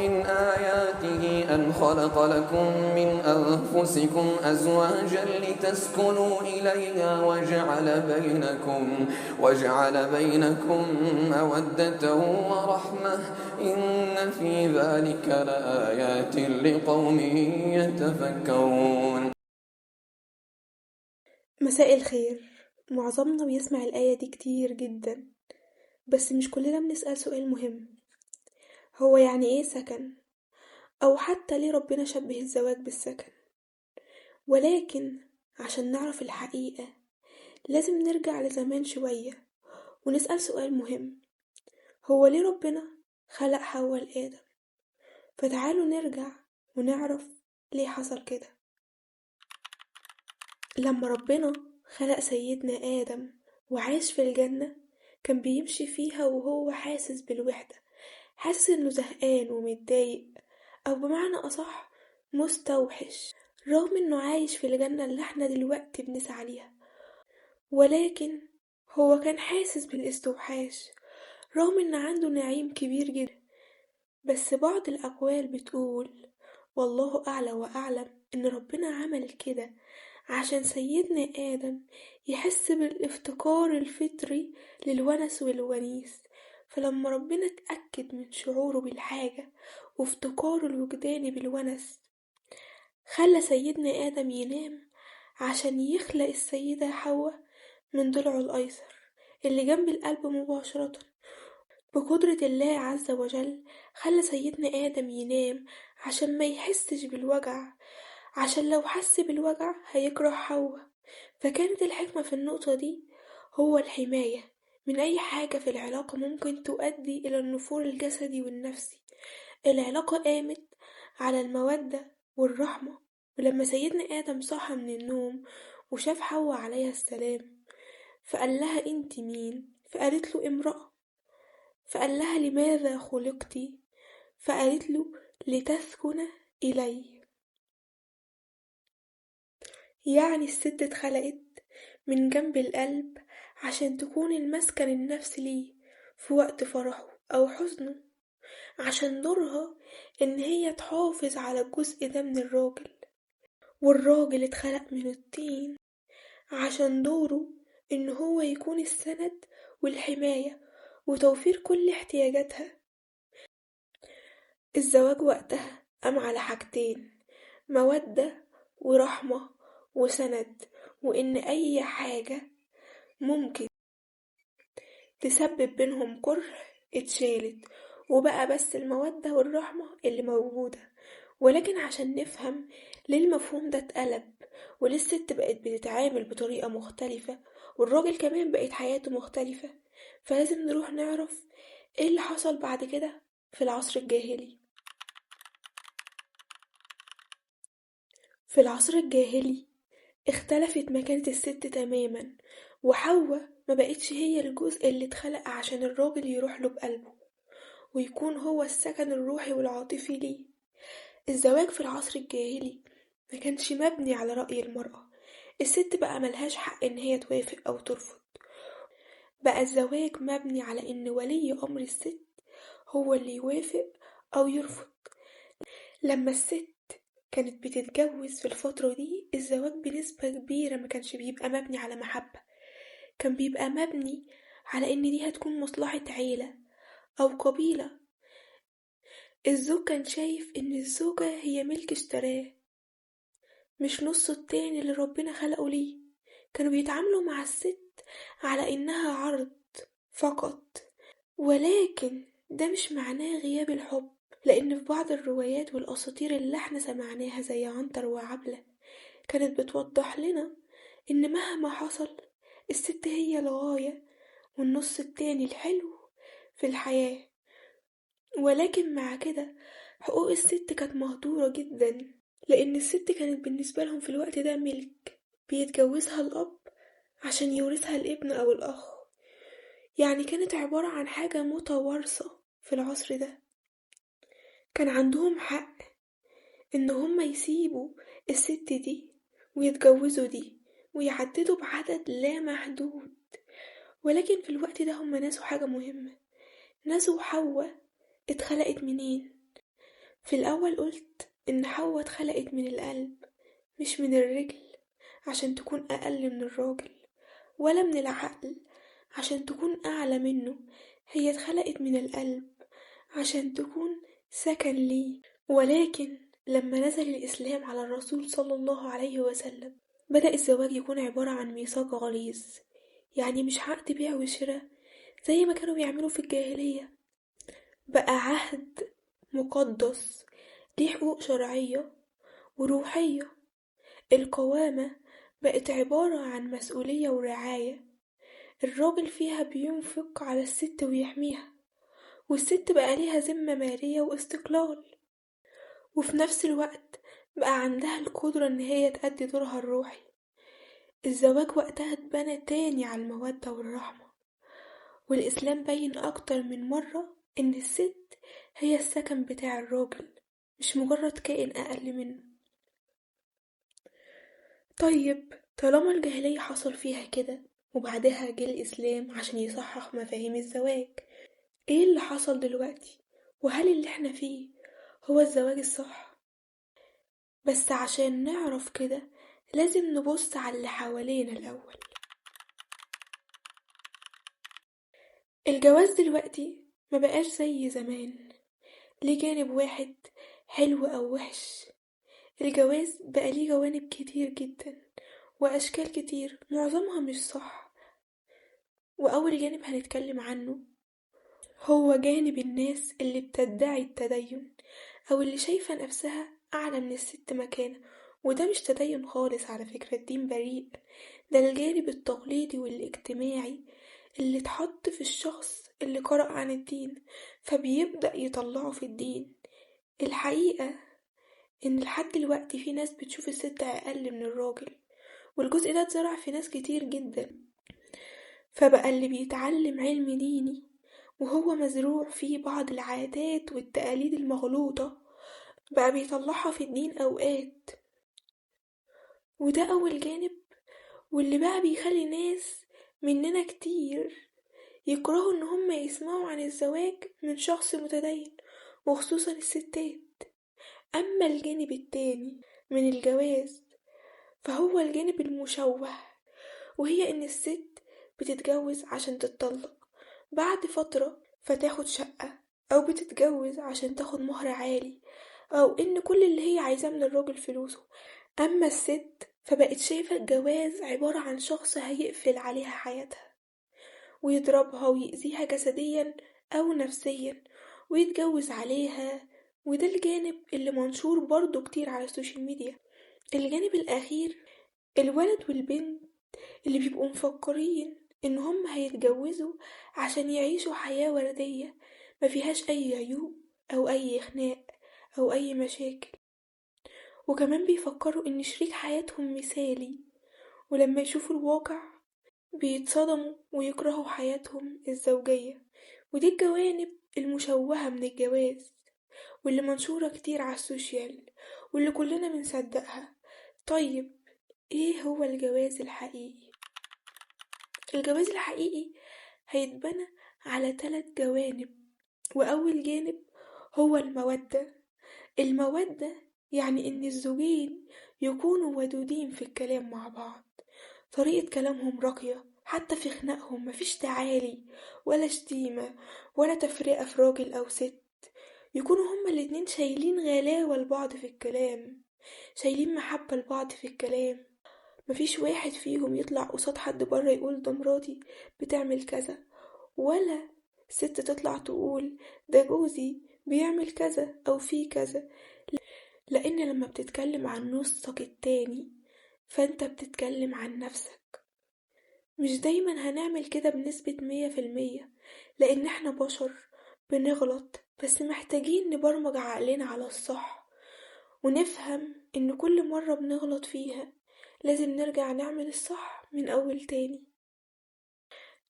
ومن آياته أن خلق لكم من أنفسكم أزواجا لتسكنوا إليها وجعل بينكم مودة ورحمة إن في ذلك لآيات لقوم يتفكرون. مساء الخير. معظمنا بيسمع الآية دي كتير جدا، بس مش كلنا بنسأل سؤال مهم: هو يعني ايه سكن؟ أو حتى ليه ربنا شبه الزواج بالسكن؟ ولكن عشان نعرف الحقيقة لازم نرجع لزمان شوية ونسأل سؤال مهم: هو ليه ربنا خلق حواء لآدم؟ فتعالوا نرجع ونعرف ليه حصل كده. لما ربنا خلق سيدنا آدم وعاش في الجنة، كان بيمشي فيها وهو حاسس بالوحدة، حاسس انه زهقان ومتضايق، او بمعنى اصح مستوحش، رغم انه عايش في الجنة اللي احنا دلوقتي بنسعى ليها. ولكن هو كان حاسس بالاستوحاش رغم ان عنده نعيم كبير جدا. بس بعض الاقوال بتقول، والله اعلى واعلم، ان ربنا عمل كده عشان سيدنا آدم يحس بالافتقار الفطري للونس والونيس. فلما ربنا اتأكد من شعوره بالحاجة وافتقاره الوجداني بالونس، خلى سيدنا آدم ينام عشان يخلق السيدة حواء من ضلعه الأيسر اللي جنب القلب مباشرة. بقدرة الله عز وجل خلى سيدنا آدم ينام عشان ما يحسش بالوجع، عشان لو حس بالوجع هيكره حواء. فكانت الحكمة في النقطة دي هو الحماية من أي حاجة في العلاقة ممكن تؤدي إلى النفور الجسدي والنفسي. العلاقة قامت على المودة والرحمة. ولما سيدنا آدم صحى من النوم وشاف حواء عليها السلام، فقال لها انت مين؟ فقالت له امرأة. فقال لها لماذا خلقتي؟ فقالت له لتسكن إلي. يعني الست اتخلقت من جنب القلب عشان تكون المسكن النفسي ليه في وقت فرحه أو حزنه، عشان دورها إن هي تحافظ على الجزء ده من الراجل. والراجل اتخلق من الطين عشان دوره إن هو يكون السند والحماية وتوفير كل احتياجاتها. الزواج وقتها قام على حاجتين: مودة ورحمة وسند، وإن أي حاجة ممكن تسبب بينهم كره اتشالت، وبقى بس المودة والرحمة اللي موجودة. ولكن عشان نفهم ليه المفهوم ده اتقلب، وليه الست بقت بتتعامل بطريقة مختلفة والراجل كمان بقت حياته مختلفة، فلازم نروح نعرف ايه اللي حصل بعد كده في العصر الجاهلي. في العصر الجاهلي اختلفت مكانة الست تماما، وحواء ما بقتش هي الجزء اللي اتخلق عشان الراجل يروح له بقلبه ويكون هو السكن الروحي والعاطفي ليه. الزواج في العصر الجاهلي ما كانش مبني على رأي المرأة. الست بقى ملهاش حق ان هي توافق او ترفض. بقى الزواج مبني على ان ولي امر الست هو اللي يوافق او يرفض. لما الست كانت بتتجوز في الفترة دي، الزواج بنسبة كبيرة ما كانش بيبقى مبني على محبة، كان بيبقى مبني على ان دي هتكون مصلحة عيلة او قبيلة. الزوج كان شايف ان الزوجة هي ملك اشتراه، مش نصه التاني اللي ربنا خلقه ليه. كانوا بيتعاملوا مع الست على انها عرض فقط، ولكن ده مش معناه غياب الحب. لان في بعض الروايات والاساطير اللي احنا سمعناها زي عنتر وعبلة كانت بتوضح لنا ان مهما حصل الست هي الغاية والنص التاني الحلو في الحياة. ولكن مع كده حقوق الست كانت مهدورة جدا، لأن الست كانت بالنسبة لهم في الوقت ده ملك بيتجوزها الأب عشان يورثها الابن أو الأخ. يعني كانت عبارة عن حاجة متوارثة في العصر ده. كان عندهم حق إن هما يسيبوا الست دي ويتجوزوا دي ويعددوا بعدد لا محدود. ولكن في الوقت ده هما نسوا حاجة مهمة: نسوا حواء اتخلقت منين. في الأول قلت إن حواء اتخلقت من القلب مش من الرجل عشان تكون أقل من الراجل، ولا من العقل عشان تكون أعلى منه. هي اتخلقت من القلب عشان تكون سكن ليه. ولكن لما نزل الإسلام على الرسول صلى الله عليه وسلم بدأ الزواج يكون عبارة عن ميثاق غليظ، يعني مش عقد بيع وشراء زي ما كانوا بيعملوا في الجاهلية، بقى عهد مقدس ليه حقوق شرعية وروحية. القوامة بقت عبارة عن مسؤولية ورعاية، الراجل فيها بينفق على الست ويحميها، والست بقى ليها ذمة مالية واستقلال، وفي نفس الوقت بقى عندها القدرة إن هي تأدي دورها الروحي. الزواج وقتها اتبنى تاني على المودة والرحمة، والإسلام بين أكتر من مرة إن الست هي السكن بتاع الراجل، مش مجرد كائن أقل منه. طيب طالما الجاهلية حصل فيها كده وبعدها جه الإسلام عشان يصحح مفاهيم الزواج، ايه اللي حصل دلوقتي؟ وهل اللي احنا فيه هو الزواج الصح؟ بس عشان نعرف كده لازم نبص على اللي حوالينا الأول. الجواز دلوقتي ما بقاش زي زمان ليه جانب واحد حلو أو وحش. الجواز بقى ليه جوانب كتير جدا وأشكال كتير معظمها مش صح. وأول جانب هنتكلم عنه هو جانب الناس اللي بتدعي التدين أو اللي شايفة نفسها أعلى من الست مكانة، وده مش تدين خالص على فكرة، الدين بريء. ده الجانب التقليدي والاجتماعي اللي اتحط في الشخص اللي قرأ عن الدين فبيبدأ يطلعه في الدين. الحقيقة إن لحد دلوقتي في ناس بتشوف الست أقل من الراجل، والجزء ده اتزرع في ناس كتير جدا، فبقى اللي بيتعلم علم ديني وهو مزروع فيه بعض العادات والتقاليد المغلوطة بقى بيطلعها في الدين أوقات. وده أول جانب، واللي بقى بيخلي ناس مننا كتير يكرهوا إن هم يسمعوا عن الزواج من شخص متدين، وخصوصا الستات. أما الجانب التاني من الجواز فهو الجانب المشوه، وهي إن الست بتتجوز عشان تتطلق بعد فترة فتاخد شقة، أو بتتجوز عشان تاخد مهر عالي، أو إن كل اللي هي عايزاه من الراجل فلوسه. أما الست فبقت شايفة الجواز عبارة عن شخص هيقفل عليها حياتها ويضربها ويأذيها جسديا أو نفسيا ويتجوز عليها. وده الجانب اللي منشور برضو كتير على السوشيال ميديا. الجانب الأخير الولد والبنت اللي بيبقوا مفكرين إن هم هيتجوزوا عشان يعيشوا حياة وردية ما فيهاش أي عيوب أو أي خناق أو أي مشاكل، وكمان بيفكروا إن شريك حياتهم مثالي، ولما يشوفوا الواقع بيتصدموا ويكرهوا حياتهم الزوجية. ودي الجوانب المشوهة من الجواز واللي منشورة كتير على السوشيال واللي كلنا بنصدقها. طيب ايه هو الجواز الحقيقي؟ الجواز الحقيقي هيتبنى على 3 جوانب، وأول جانب هو المودة. المودة يعني إن الزوجين يكونوا ودودين في الكلام مع بعض، طريقة كلامهم راقية، حتى في خناقهم مفيش تعالي ولا شتيمة ولا تفرقة في راجل أو ست. يكونوا هما الاتنين شايلين غلاوة لبعض في الكلام، شايلين محبة لبعض في الكلام. مفيش واحد فيهم يطلع قصاد حد بره يقول ده مراتي بتعمل كذا، ولا ست تطلع تقول ده جوزي بيعمل كذا أو فيه كذا. لأن لما بتتكلم عن نصك التاني فانت بتتكلم عن نفسك. مش دايما هنعمل كده بنسبة 100%، لأن احنا بشر بنغلط، بس محتاجين نبرمج عقلنا على الصح ونفهم إن كل مرة بنغلط فيها لازم نرجع نعمل الصح من أول تاني.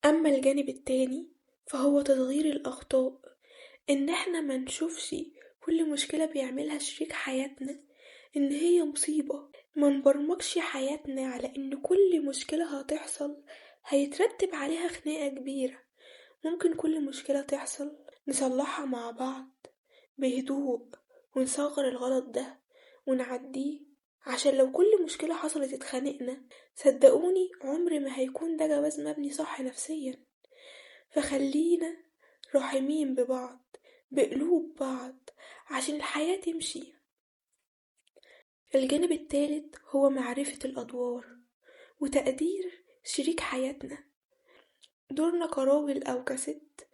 أما الجانب التاني فهو تصغير الأخطاء، إن احنا ما نشوفش كل مشكلة بيعملها شريك حياتنا إن هي مصيبة، ما نبرمجش حياتنا على إن كل مشكلة هتحصل هيترتب عليها خناقة كبيرة. ممكن كل مشكلة تحصل نصلحها مع بعض بهدوء ونصغر الغلط ده ونعديه، عشان لو كل مشكلة حصلت اتخانقنا، صدقوني عمر ما هيكون ده جواز مبني صح نفسيا. فخلينا رحمين ببعض، بقلوب بعض، عشان الحياة تمشي. الجانب التالت هو معرفة الأدوار وتقدير شريك حياتنا. دورنا كراجل أو كست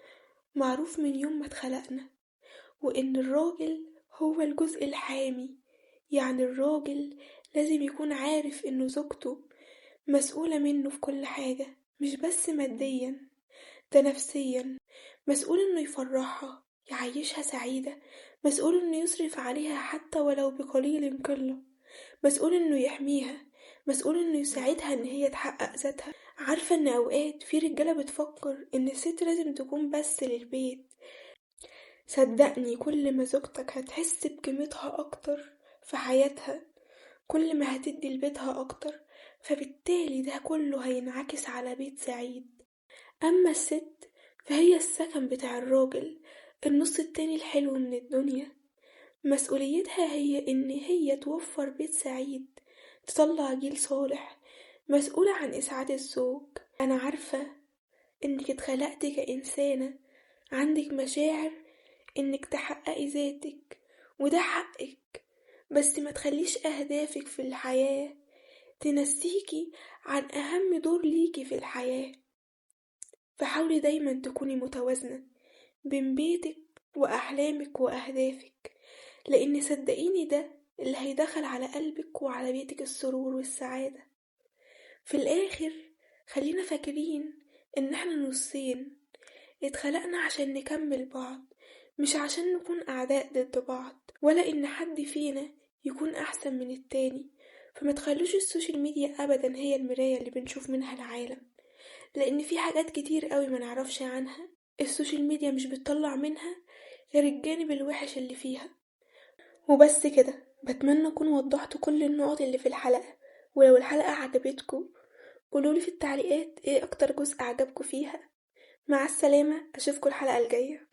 معروف من يوم ما اتخلقنا، وإن الراجل هو الجزء الحامي. يعني الراجل لازم يكون عارف إنه زوجته مسؤولة منه في كل حاجة، مش بس ماديا، ده نفسيا. مسؤول إنه يفرحها، يعيشها سعيدة، مسؤول إنه يصرف عليها حتى ولو بقليل قلة، مسؤول إنه يحميها، مسؤول إنه يساعدها إن هي تحقق ذاتها. عارفة إن أوقات في رجالة بتفكر إن الست لازم تكون بس للبيت. صدقني كل ما زوجتك هتحس بقيمتها أكتر في حياتها، كل ما هتدي لبيتها أكتر، فبالتالي ده كله هينعكس على بيت سعيد. أما الست فهي السكن بتاع الراجل، النص التاني الحلو من الدنيا. مسؤوليتها هي إن هي توفر بيت سعيد، تطلع جيل صالح، مسؤولة عن إسعاد الزوج. أنا عارفة إنك اتخلقتي كإنسانة عندك مشاعر إنك تحققي ذاتك، وده حقك، بس ما تخليش أهدافك في الحياة تنسيكي عن أهم دور ليكي في الحياة. فحاولي دايما تكوني متوازنة بين بيتك وأحلامك وأهدافك، لأن صدقيني ده اللي هيدخل على قلبك وعلى بيتك السرور والسعادة. في الآخر خلينا فاكرين إن احنا نصين، اتخلقنا عشان نكمل بعض، مش عشان نكون أعداء ضد بعض، ولا إن حد فينا يكون أحسن من التاني. فما تخلوش السوشيال ميديا أبدا هي المراية اللي بنشوف منها العالم، لأن في حاجات كتير قوي ما نعرفش عنها. السوشيال ميديا مش بتطلع منها غير الجانب الوحش اللي فيها. وبس كده، بتمنى أكون وضحت كل النقط اللي في الحلقة. ولو الحلقة عجبتكم قولولي في التعليقات ايه أكتر جزء عجبكم فيها. مع السلامة، أشوفكم الحلقة الجاية.